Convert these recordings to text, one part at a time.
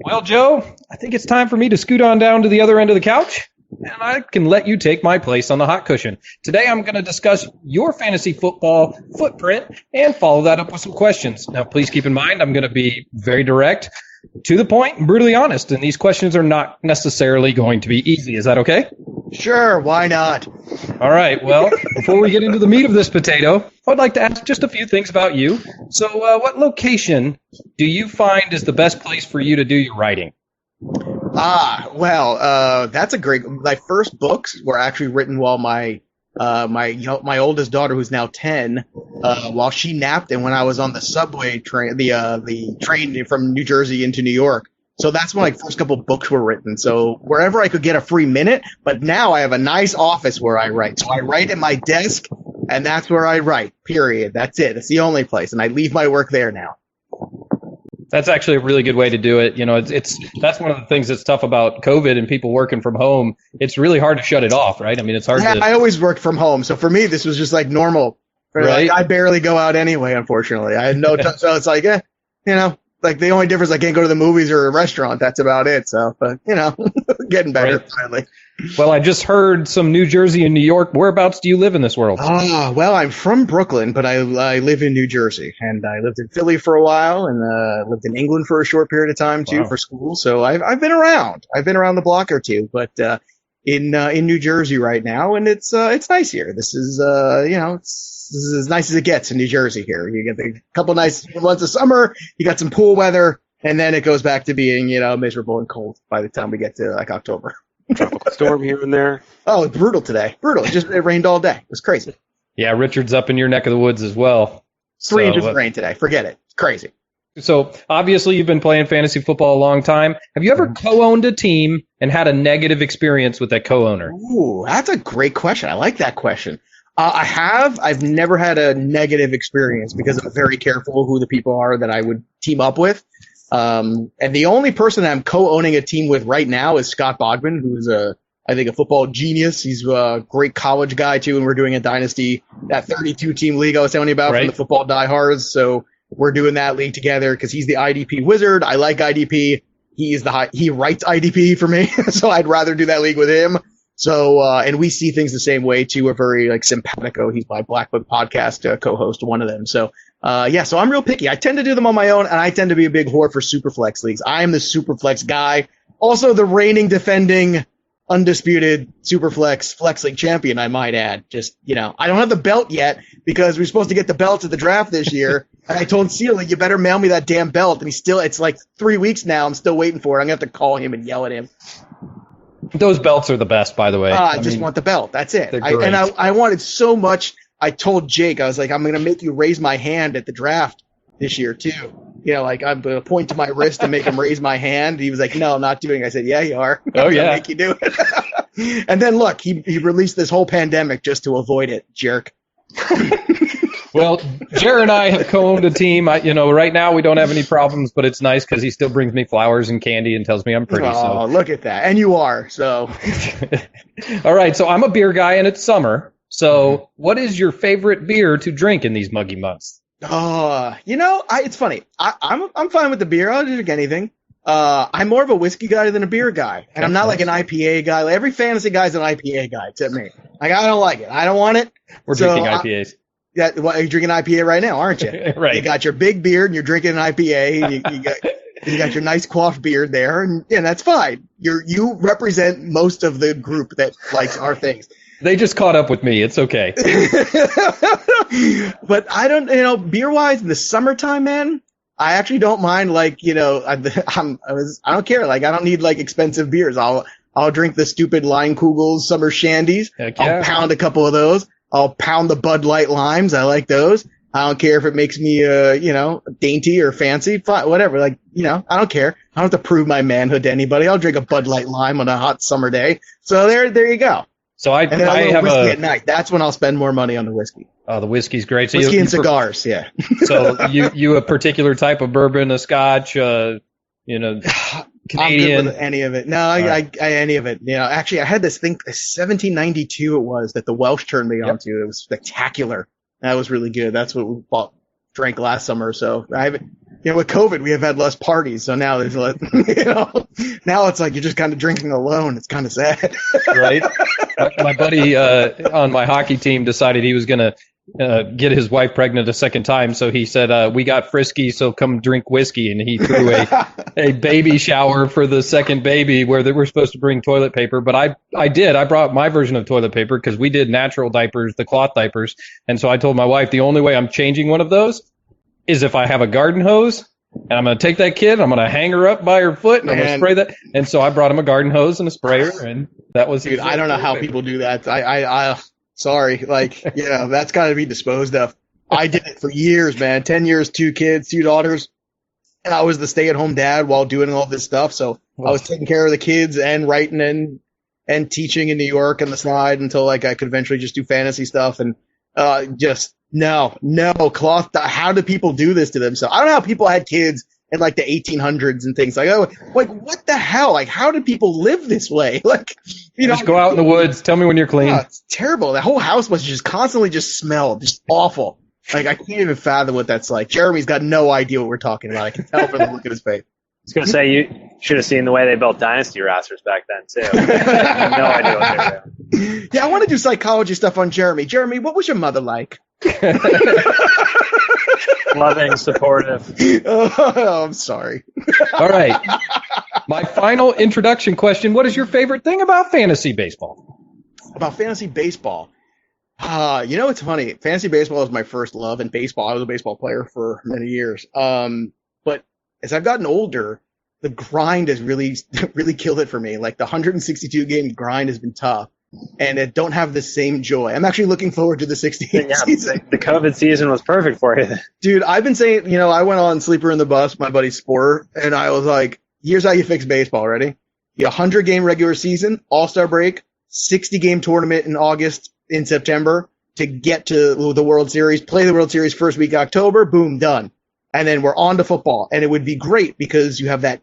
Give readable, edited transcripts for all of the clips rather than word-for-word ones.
Well, Joe, I think it's time for me to scoot on down to the other end of the couch, and I can let you take my place on the hot cushion. Today, I'm going to discuss your fantasy football footprint and follow that up with some questions. Now, please keep in mind, I'm going to be very direct, to the point, and brutally honest, and these questions are not necessarily going to be easy. Is that okay? Sure, why not? All right, well, before we get into the meat of this potato, I'd like to ask just a few things about you. So, what location do you find is the best place for you to do your writing? That's a great. My first books were actually written while my oldest daughter, who's now 10, while she napped, and when I was on the subway train, the train from New Jersey into New York. So that's when my first couple books were written. So wherever I could get a free minute, but now I have a nice office where I write. So I write at my desk, and that's where I write. Period. That's it. It's the only place, and I leave my work there now. That's actually a really good way to do it. You know, that's one of the things that's tough about COVID and people working from home. It's really hard to shut it off, right? I mean, it's hard to. I always worked from home, so for me, this was just like normal. Right? Like, I barely go out anyway, unfortunately. I had no time, so it's like, like the only difference, I can't go to the movies or a restaurant. That's about it. So, but getting better finally. Well, I just heard some New Jersey and New York. Whereabouts do you live in this world? Well, I'm from Brooklyn, but I live in New Jersey, and I lived in Philly for a while, and lived in England for a short period of time too for school. So I've been around. I've been around the block or two, but in New Jersey right now, and it's nice here. This is this is as nice as it gets in New Jersey here. You get a couple nice months of summer, you got some pool weather, and then it goes back to being miserable and cold by the time we get to like October. Tropical storm here and there. Oh, it's brutal today. Brutal. It rained all day. It was crazy. Yeah, Richard's up in your neck of the woods as well. 3 inches of rain today. Forget it. It's crazy. So obviously you've been playing fantasy football a long time. Have you ever co-owned a team and had a negative experience with that co-owner? Ooh, that's a great question. I like that question. I have. I've never had a negative experience because I'm very careful who the people are that I would team up with. And the only person that I'm co-owning a team with right now is Scott Bogman, who's I think a football genius. He's a great college guy too, and we're doing a Dynasty, that 32-team league I was telling you about from the football diehards. So we're doing that league together because he's the IDP wizard. I like IDP. He writes IDP for me, so I'd rather do that league with him. So, and we see things the same way too. We're very simpatico. He's my Black Book podcast co-host, one of them. So, so I'm real picky. I tend to do them on my own, and I tend to be a big whore for Superflex leagues. I am the Superflex guy. Also the reigning, defending, undisputed Superflex Flex League champion, I might add. Just, I don't have the belt yet because we're supposed to get the belt at the draft this year. And I told Seal, you better mail me that damn belt. And it's like 3 weeks now. I'm still waiting for it. I'm going to have to call him and yell at him. Those belts are the best, by the way. I just want the belt. That's it. And I wanted so much. I told Jake, I was like, I'm going to make you raise my hand at the draft this year, too. I'm going to point to my wrist and make him raise my hand. He was like, no, I'm not doing it. I said, yeah, you are. Oh, yeah. Make you do it. And then, look, he released this whole pandemic just to avoid it, jerk. Well, Jared and I have co-owned a team. Right now we don't have any problems, but it's nice because he still brings me flowers and candy and tells me I'm pretty. Oh, look at that. And you are, so. All right, so I'm a beer guy and it's summer. So what is your favorite beer to drink in these muggy months? It's funny. I'm fine with the beer. I'll drink anything. I'm more of a whiskey guy than a beer guy. And I'm not like an IPA guy. Every fantasy guy's an IPA guy except me. I don't like it. I don't want it. We're drinking IPAs. You're drinking IPA right now, aren't you? Right. You got your big beard and you're drinking an IPA. You got your nice coiffed beard there, and that's fine. You represent most of the group that likes our things. They just caught up with me. It's okay. But I don't, beer-wise, in the summertime, man, I actually don't mind, I don't care. I don't need, expensive beers. I'll drink the stupid Leinkugel's summer shandies. Heck yeah. I'll pound a couple of those. I'll pound the Bud Light limes. I like those. I don't care if it makes me, dainty or fancy. Fine, whatever. I don't care. I don't have to prove my manhood to anybody. I'll drink a Bud Light lime on a hot summer day. So there you go. So I have whiskey at night. That's when I'll spend more money on the whiskey. Oh, the whiskey's great. So whiskey and cigars, yeah. So you a particular type of bourbon, a Scotch, Canadian? I'm good with any of it. No, I any of it. Actually, I had this thing, 1792 it was, that the Welsh turned me onto. It was spectacular. That was really good. That's what we bought drank last summer. So I haven't, with COVID, we have had less parties. So now there's now it's like you're just kind of drinking alone. It's kind of sad. Right. My buddy on my hockey team decided he was going to get his wife pregnant a second time. So he said, we got frisky, so come drink whiskey. And he threw a baby shower for the second baby where they were supposed to bring toilet paper. But I did. I brought my version of toilet paper because we did natural diapers, the cloth diapers. And so I told my wife the only way I'm changing one of those is if I have a garden hose. And I'm going to take that kid, I'm going to hang her up by her foot, and I'm going to spray that. And so I brought him a garden hose and a sprayer, and that was. Dude, I don't know how people do that. I sorry, that's got to be disposed of. I did it for years, man. 10 years, 2 kids, 2 daughters, and I was the stay-at-home dad while doing all this stuff. So I was taking care of the kids and writing and teaching in New York on the side until I could eventually just do fantasy stuff and No, cloth. How do people do this to themselves? I don't know how people had kids in the 1800s and things what the hell? How do people live this way? Just go out in the woods. Tell me when you're clean. It's terrible. The whole house must just constantly just smell just awful. I can't even fathom what that's like. Jeremy's got no idea what we're talking about. I can tell from the look at his face. I was going to say, you should have seen the way they built Dynasty rosters back then, too. I have no idea what they were doing. Yeah, I want to do psychology stuff on Jeremy. Jeremy, what was your mother like? Loving, supportive. Oh, I'm sorry. All right. My final introduction question. What is your favorite thing about fantasy baseball? About fantasy baseball? It's funny. Fantasy baseball was my first love in baseball. I was a baseball player for many years. But as I've gotten older, the grind has really, really killed it for me. The 162 game grind has been tough. And I don't have the same joy. I'm actually looking forward to the 60-game season. The COVID season was perfect for you. Dude, I've been saying, I went on Sleeper in the Bus, my buddy Spore, and I was like, here's how you fix baseball. Ready? You 100-game regular season, All-Star break, 60-game tournament in September to get to the World Series, play the World Series first week of October, boom, done. And then we're on to football. And it would be great because you have that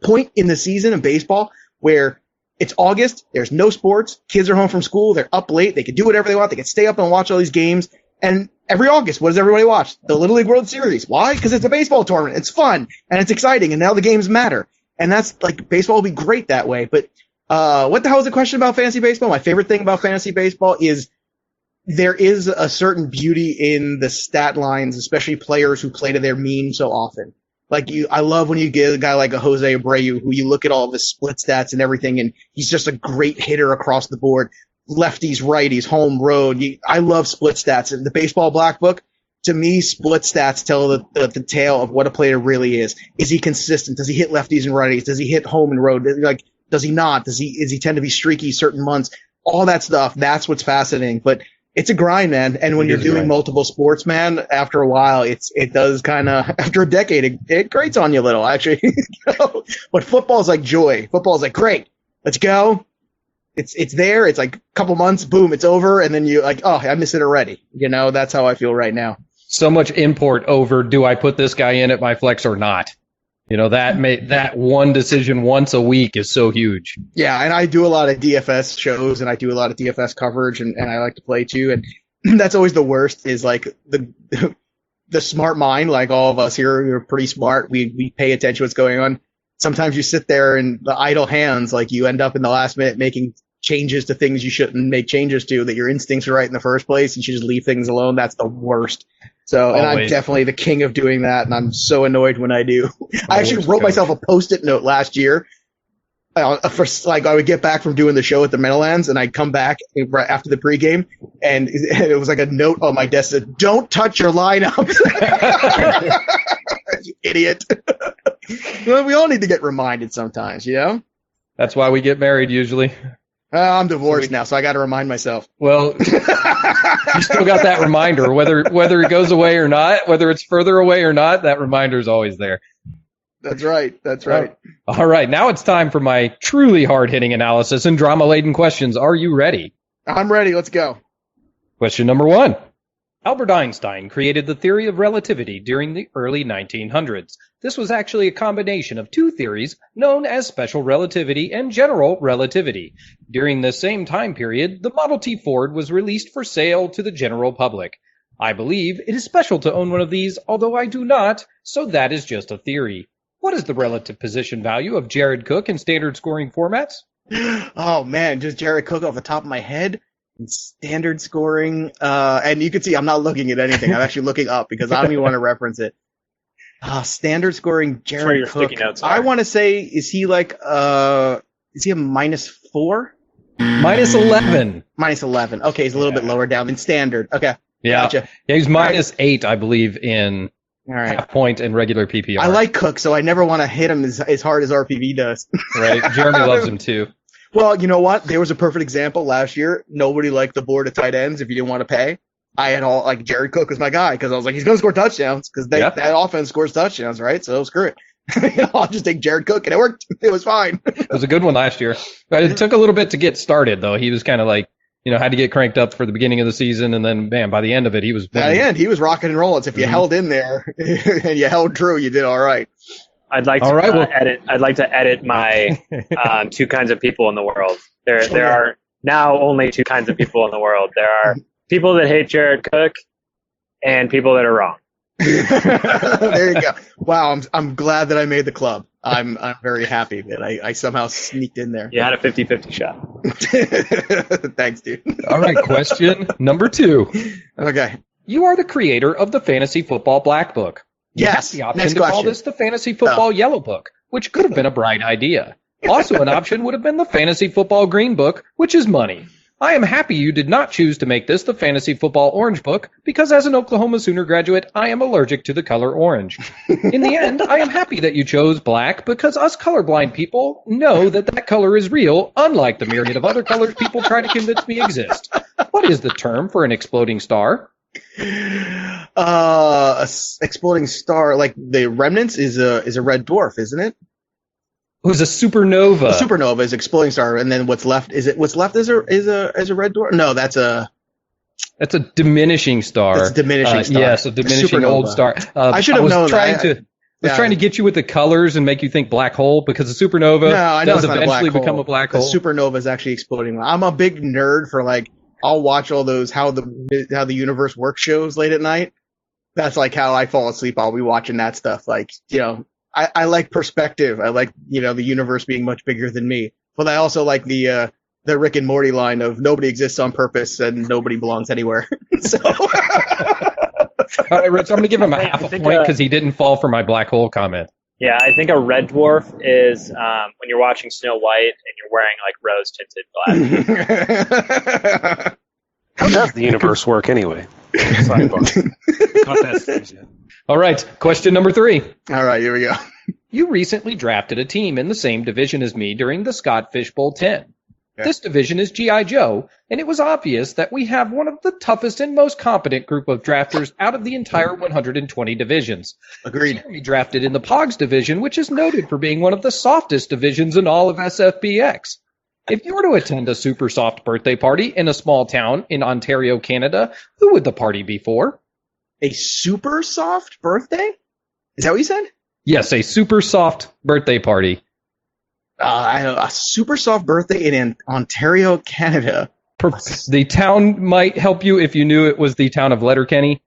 point in the season of baseball where it's August, there's no sports, kids are home from school, they're up late, they can do whatever they want, they can stay up and watch all these games, and every August, what does everybody watch? The Little League World Series. Why? Because it's a baseball tournament, it's fun, and it's exciting, and now the games matter. And that's, baseball will be great that way, but what the hell is the question about fantasy baseball? My favorite thing about fantasy baseball is there is a certain beauty in the stat lines, especially players who play to their mean so often. I love when you get a guy like a Jose Abreu, who you look at all of his split stats and everything, and he's just a great hitter across the board. Lefties, righties, home, road. I love split stats. And the baseball black book, to me, split stats tell the tale of what a player really is. Is he consistent? Does he hit lefties and righties? Does he hit home and road? Does he not? Is he tend to be streaky certain months? All that stuff. That's what's fascinating. But it's a grind, man. And when you're doing multiple sports, man, after a while, it does kind of, after a decade, it grates on you a little, actually. But football's like joy. Football's like, great, let's go. It's there. It's a couple months, boom, it's over. And then you oh, I miss it already. That's how I feel right now. So much import over, do I put this guy in at my flex or not? That one decision once a week is so huge. Yeah, and I do a lot of DFS shows, and I do a lot of DFS coverage, and I like to play too. And that's always the worst is the smart mind, like all of us here, we're pretty smart. We pay attention to what's going on. Sometimes you sit there and the idle hands, you end up in the last minute making changes to things you shouldn't make changes to, that your instincts are right in the first place. You should just leave things alone. That's the worst. So, and I'm definitely the king of doing that, and I'm so annoyed when I do. I actually wrote myself a Post-it note last year. I would get back from doing the show at the Meadowlands, and I'd come back right after the pregame, and it was a note on my desk that said, "Don't touch your lineups." You idiot. Well, we all need to get reminded sometimes, That's why we get married usually. I'm divorced now, so I got to remind myself. Well, you still got that reminder, whether it goes away or not, whether it's further away or not, that reminder is always there. That's right. That's right. All right. Now it's time for my truly hard-hitting analysis and drama-laden questions. Are you ready? I'm ready. Let's go. Question number 1. Albert Einstein created the theory of relativity during the early 1900s. This was actually a combination of 2 theories known as special relativity and general relativity. During the same time period, the Model T Ford was released for sale to the general public. I believe it is special to own one of these, although I do not, so that is just a theory. What is the relative position value of Jared Cook in standard scoring formats? Oh man, just Jared Cook off the top of my head in standard scoring. And you can see I'm not looking at anything. I'm actually looking up because I don't even want to reference it. Standard scoring That's where your Jared Cook. sticky notes are. I want to say, is he like is he a -4? -11. -11. Okay, he's a little bit lower down than standard. Okay. Yeah. Gotcha. Yeah, he's -8, I believe, in All right. half point and regular PPR. I like Cook, so I never want to hit him as hard as RPV does. Right. Jeremy loves him too. Well, you know what? There was a perfect example last year. Nobody liked the board of tight ends if you didn't want to pay. I had all like Jared Cook was my guy because I was like, he's going to score touchdowns because that offense scores touchdowns, right? So screw it. I'll just take Jared Cook, and it worked. It was fine. It was a good one last year. But it took a little bit to get started, though. He was kind of like, had to get cranked up for the beginning of the season, and then, man, by the end of it, he was winning. By the end, he was rocking and rolling. So if you held in there and you held true, you did all right. I'd like to edit. I'd like to edit my two kinds of people in the world. There are now only two kinds of people in the world. There are people that hate Jared Cook, and people that are wrong. There you go. Wow, I'm glad that I made the club. I'm very happy that I somehow sneaked in there. You had a 50-50 shot. Thanks, dude. All right, question number 2. Okay. You are the creator of the Fantasy Football Black Book. You Yes. had the option Next to call question. this the Fantasy Football Yellow Book, which could have been a bright idea. Also, an option would have been the Fantasy Football Green Book, which is money. I am happy you did not choose to make this the Fantasy Football Orange Book, because as an Oklahoma Sooner graduate, I am allergic to the color orange. In the end, I am happy that you chose black, because us colorblind people know that color is real, unlike the myriad of other colors people try to convince me exist. What is the term for an exploding star? Exploding star, like the remnants is a red dwarf, isn't it? Who's a supernova? A supernova is exploding star, and then what's left is a red dwarf? No, that's a diminishing star. It's a diminishing star. Yes, a diminishing Supernova. old star. I should have known trying that. I was trying to get you with the colors and make you think black hole, because a supernova does eventually become a black hole. The supernova is actually exploding. I'm a big nerd for I'll watch all those how the universe works shows late at night. That's like how I fall asleep. I'll be watching that stuff. I like perspective. I like, the universe being much bigger than me. But I also like the Rick and Morty line of nobody exists on purpose and nobody belongs anywhere. So. All right, Rich, I'm going to give him a half a point because he didn't fall for my black hole comment. Yeah, I think a red dwarf is when you're watching Snow White and you're wearing rose-tinted glasses. How does the universe work anyway? Sidebar. Not that stage yet. All right, question number 3. All right, here we go. You recently drafted a team in the same division as me during the Scott Fishbowl 10. Yeah. This division is G.I. Joe, and it was obvious that we have one of the toughest and most competent group of drafters out of the entire 120 divisions. Agreed. We drafted in the Pogs division, which is noted for being one of the softest divisions in all of SFBX. If you were to attend a super soft birthday party in a small town in Ontario, Canada, who would the party be for? A super soft birthday? Is that what you said? Yes, a super soft birthday party. A super soft birthday in Ontario, Canada. The town might help you if you knew it was the town of Letterkenny.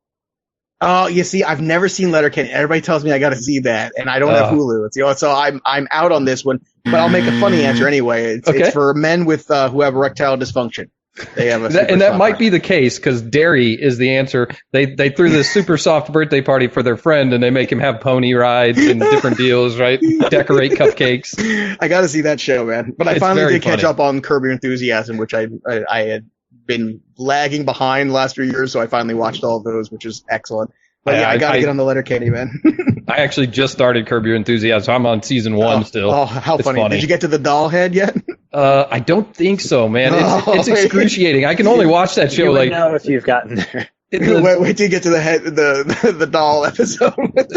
Oh, you see, I've never seen Letterkenny. Everybody tells me I got to see that, and I don't have Hulu. So I'm out on this one. But I'll make a funny answer anyway. It's for men with who have erectile dysfunction. They have that might be the case because dairy is the answer. They threw this super soft birthday party for their friend, and they make him have pony rides and different deals, right? Decorate cupcakes. I got to see that show, man. But I finally did catch up on Curb Your Enthusiasm, which I had been lagging behind the last 3 years, so I finally watched all of those, which is excellent. But I got to get on the Letterkenny, man. I actually just started Curb Your Enthusiasm, so I'm on season 1 still. Oh, how funny. Did you get to the doll head yet? I don't think so, man. It's excruciating. I can only watch that show you would know if you've gotten there. Wait till you get to the doll episode.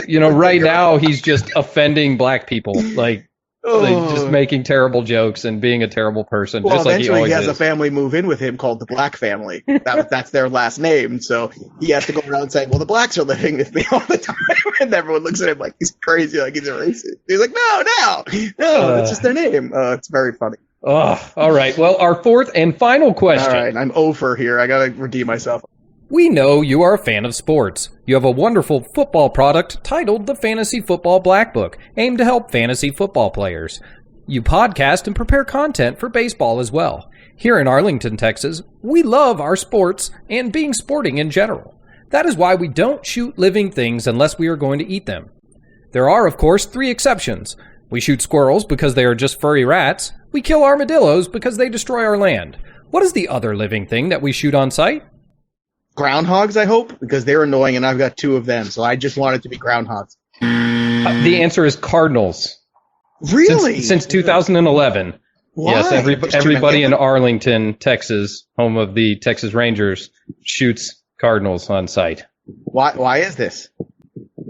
Right now he's just offending black people, just making terrible jokes and being a terrible person. Well, just like eventually he has a family move in with him called the Black family. That's their last name, so he has to go around saying, "Well, the blacks are living with me all the time," and everyone looks at him like he's crazy, like he's a racist. He's like, "No, that's just their name." It's very funny. Oh, all right. Well, our fourth and final question. All right, I'm over here. I gotta redeem myself. We know you are a fan of sports. You have a wonderful football product titled the Fantasy Football Black Book, aimed to help fantasy football players. You podcast and prepare content for baseball as well. Here in Arlington, Texas, we love our sports and being sporting in general. That is why we don't shoot living things unless we are going to eat them. There are, of course, 3 exceptions. We shoot squirrels because they are just furry rats. We kill armadillos because they destroy our land. What is the other living thing that we shoot on sight? Groundhogs, I hope, because they're annoying and I've got 2 of them, so I just want it to be groundhogs. The answer is cardinals. Really? Since 2011. Why? Yes, everybody in Arlington, Texas, home of the Texas Rangers, shoots cardinals on sight. Why is this?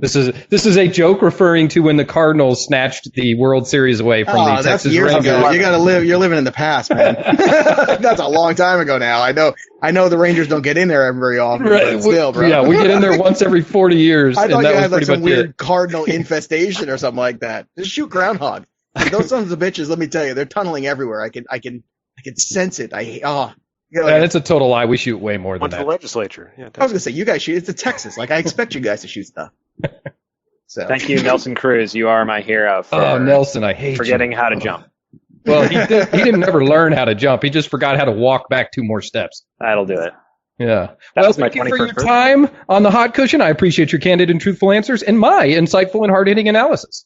This is a joke referring to when the Cardinals snatched the World Series away from the that's Texas years Rangers. ago. You're living in the past, man. That's a long time ago now. I know the Rangers don't get in there very often, but still, bro. Yeah, we get in there once every 40 years. I thought and that you was had like pretty some much weird it. cardinal infestation or something like that. Just shoot groundhog. Those sons of bitches, let me tell you, they're tunneling everywhere. I can sense it. And it's a total lie. We shoot way more than Went to that. the legislature. Yeah, I was gonna say you guys shoot. It's Texas. Like I expect you guys to shoot stuff. So Thank you, Nelson Cruz. You are my hero for Nelson, I hate forgetting you. how to jump. Well, he didn't ever learn how to jump. He just forgot how to walk back 2 more steps. That'll do it. Yeah. That was my thank you for 21st your birthday. time on the hot cushion. I appreciate your candid and truthful answers and my insightful and hard-hitting analysis.